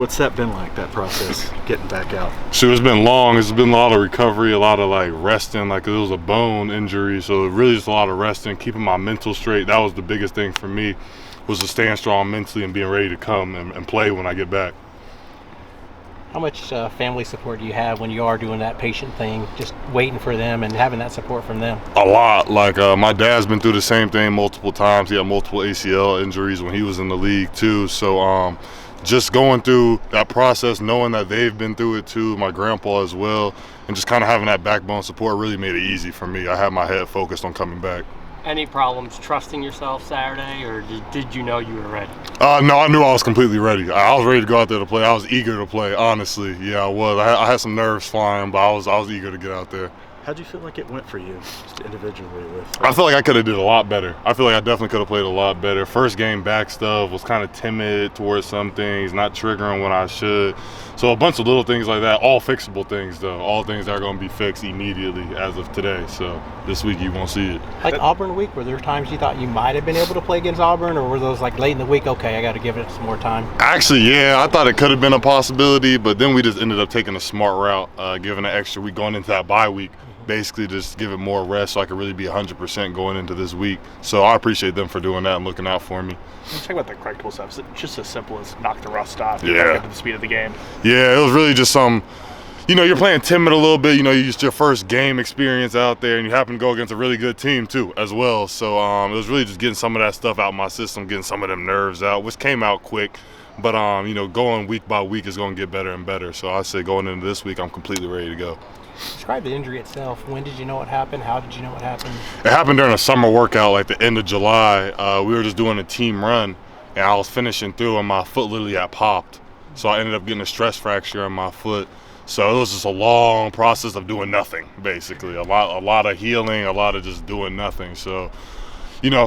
What's that been like, that process, getting back out? Sure, it's been long. It's been a lot of recovery, a lot of like resting. Like it was a bone injury, so really just a lot of resting, keeping my mental straight. That was the biggest thing for me, was to staying strong mentally and being ready to come and play when I get back. How much family support do you have when you are doing that patient thing, just waiting for them and having that support from them? A lot. Like my dad's been through the same thing multiple times. He had multiple ACL injuries when he was in the league too. So just going through that process, knowing that they've been through it too, my grandpa as well, and just kind of having that backbone support really made it easy for me. I had my head focused on coming back. Any problems trusting yourself Saturday, or did you know you were ready? No, I knew I was completely ready. I was ready to go out there to play. I was eager to play, honestly. Yeah, I was. I had some nerves flying, but I was eager to get out there. How'd you feel like it went for you, just individually? I feel like I could have did a lot better. I feel like I definitely could have played a lot better. First game back stuff, was kind of timid towards some things, not triggering when I should. So a bunch of little things like that, all fixable things though, all things that are going to be fixed immediately as of today. So this week you won't see it. Like Auburn week, were there times you thought you might have been able to play against Auburn, or were those like late in the week, okay, I got to give it some more time? Actually, yeah, I thought it could have been a possibility, but then we just ended up taking a smart route, giving an extra week going into that bye week. Basically just give it more rest so I could really be 100% going into this week. So I appreciate them for doing that and looking out for me. Let's talk about the correctable stuff. It's just as simple as knock the rust off. Yeah. Get to the speed of the game. Yeah, it was really just you're playing timid a little bit. You just your first game experience out there, and you happen to go against a really good team too as well. So it was really just getting some of that stuff out of my system, getting some of them nerves out, which came out quick. But going week by week is going to get better and better. So I say going into this week, I'm completely ready to go. Describe the injury itself. When did you know what happened? How did you know what happened? It happened during a summer workout, like the end of July. We were just doing a team run, and I was finishing through, and my foot literally had popped. So I ended up getting a stress fracture in my foot. So it was just a long process of doing nothing, basically. A lot of healing, a lot of just doing nothing. So,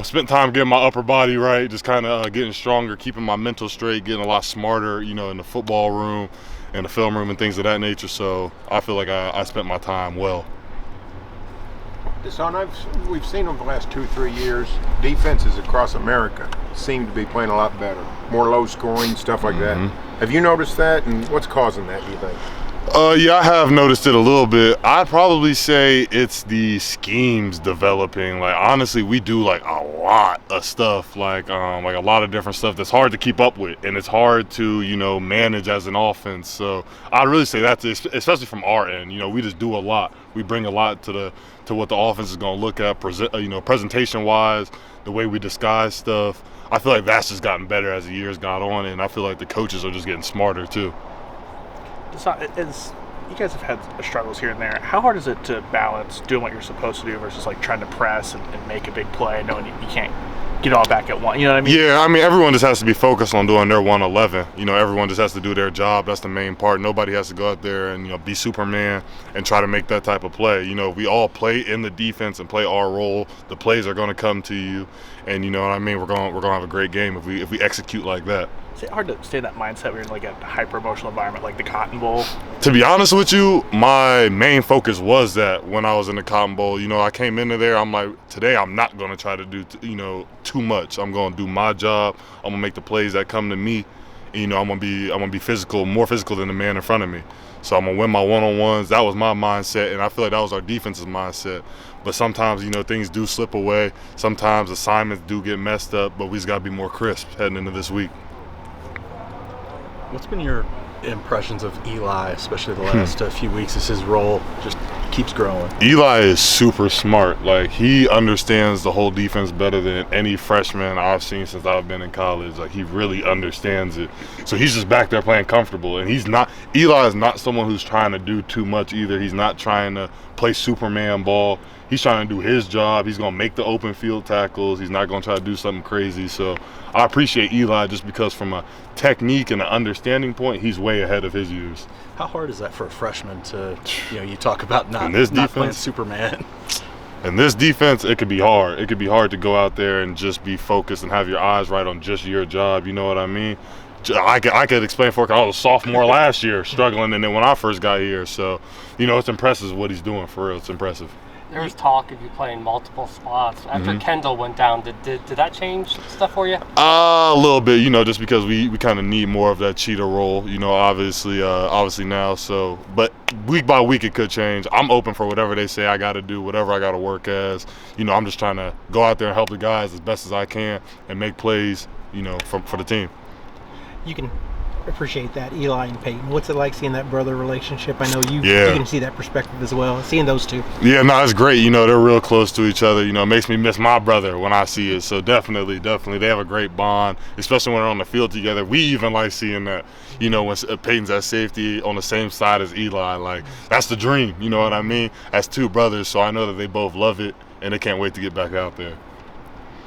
spent time getting my upper body right, just kind of getting stronger, keeping my mental straight, getting a lot smarter, in the football room and the film room and things of that nature. So I feel like I spent my time well. Dasan, we've seen over the last 2-3 years, defenses across America seem to be playing a lot better. More low scoring, stuff like that. Have you noticed that, and what's causing that, you think? Yeah, I have noticed it a little bit. I'd probably say it's the schemes developing. Like, honestly, we do like a lot of stuff, like a lot of different stuff that's hard to keep up with, and it's hard to, manage as an offense. So I'd really say that's especially from our end. We just do a lot. We bring a lot to what the offense is going to look at, presentation-wise, the way we disguise stuff. I feel like that's just gotten better as the years got on, and I feel like the coaches are just getting smarter too. You guys have had struggles here and there. How hard is it to balance doing what you're supposed to do versus like trying to press and make a big play, knowing you can't get all back at once? You know what I mean? Yeah, everyone just has to be focused on doing their 111. Everyone just has to do their job. That's the main part. Nobody has to go out there and be Superman and try to make that type of play. We all play in the defense and play our role. The plays are going to come to you, and you know what I mean. We're going to have a great game if we execute like that. Is it hard to stay in that mindset when you're in like a hyper emotional environment like the Cotton Bowl? To be honest with you, my main focus was that when I was in the Cotton Bowl. I came into there, I'm like, today I'm not going to try to do too much. I'm going to do my job. I'm going to make the plays that come to me. I'm going to be physical, more physical than the man in front of me. So I'm going to win my one-on-ones. That was my mindset, and I feel like that was our defense's mindset. But sometimes, things do slip away. Sometimes assignments do get messed up, but we just got to be more crisp heading into this week. What's been your impressions of Eli, especially the last few weeks, as his role just keeps growing? Eli is super smart. Like, he understands the whole defense better than any freshman I've seen since I've been in college. Like, he really understands it. So he's just back there playing comfortable. And Eli is not someone who's trying to do too much either. He's not trying to play Superman ball. He's trying to do his job. He's going to make the open field tackles. He's not going to try to do something crazy. So I appreciate Eli just because from a technique and an understanding point, he's way ahead of his years. How hard is that for a freshman to, you talk about not playing Superman? In this defense, it could be hard. It could be hard to go out there and just be focused and have your eyes right on just your job. You know what I mean? I could explain for I was a sophomore last year struggling, and then when I first got here. So, it's impressive what he's doing for real. It's impressive. There was talk of you playing multiple spots. After Kendall went down, did that change stuff for you? A little bit, you know, just because we kind of need more of that cheetah role, you know, obviously now. So, but week by week it could change. I'm open for whatever they say I got to do, whatever I got to work as. You know, I'm just trying to go out there and help the guys as best as I can and make plays, you know, for the team. You can appreciate that, Eli and Peyton. What's it like seeing that brother relationship? I know you can see that perspective as well, seeing those two. Yeah, no, it's great. You know, they're real close to each other. You know, it makes me miss my brother when I see it. So definitely, they have a great bond, especially when they're on the field together. We even like seeing that, you know, when Peyton's at safety on the same side as Eli. Like, that's the dream, you know what I mean? As two brothers, so I know that they both love it, and they can't wait to get back out there.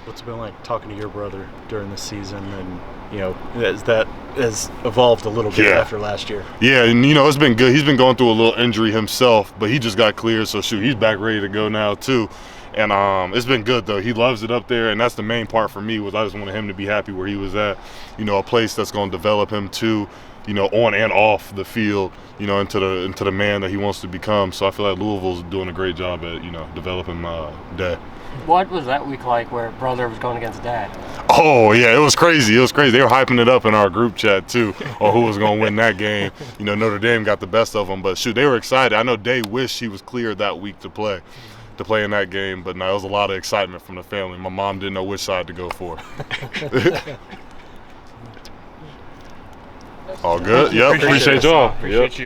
What's it been like talking to your brother during the season, and you know, as that has evolved a little bit after last year? Yeah, and you know, it's been good. He's been going through a little injury himself, but he just got cleared, so shoot, he's back ready to go now too. And it's been good though. He loves it up there, and that's the main part for me, was I just wanted him to be happy where he was at. You know, a place that's going to develop him too, you know, on and off the field, you know, into the man that he wants to become. So I feel like Louisville's doing a great job at, you know, developing Dad. What was that week like where brother was going against dad? Oh, yeah, it was crazy. They were hyping it up in our group chat, too, on who was going to win that game. You know, Notre Dame got the best of them. But, shoot, they were excited. I know Day wished he was cleared that week to play in that game. But, no, it was a lot of excitement from the family. My mom didn't know which side to go for. All good? Yep, appreciate y'all. Appreciate you.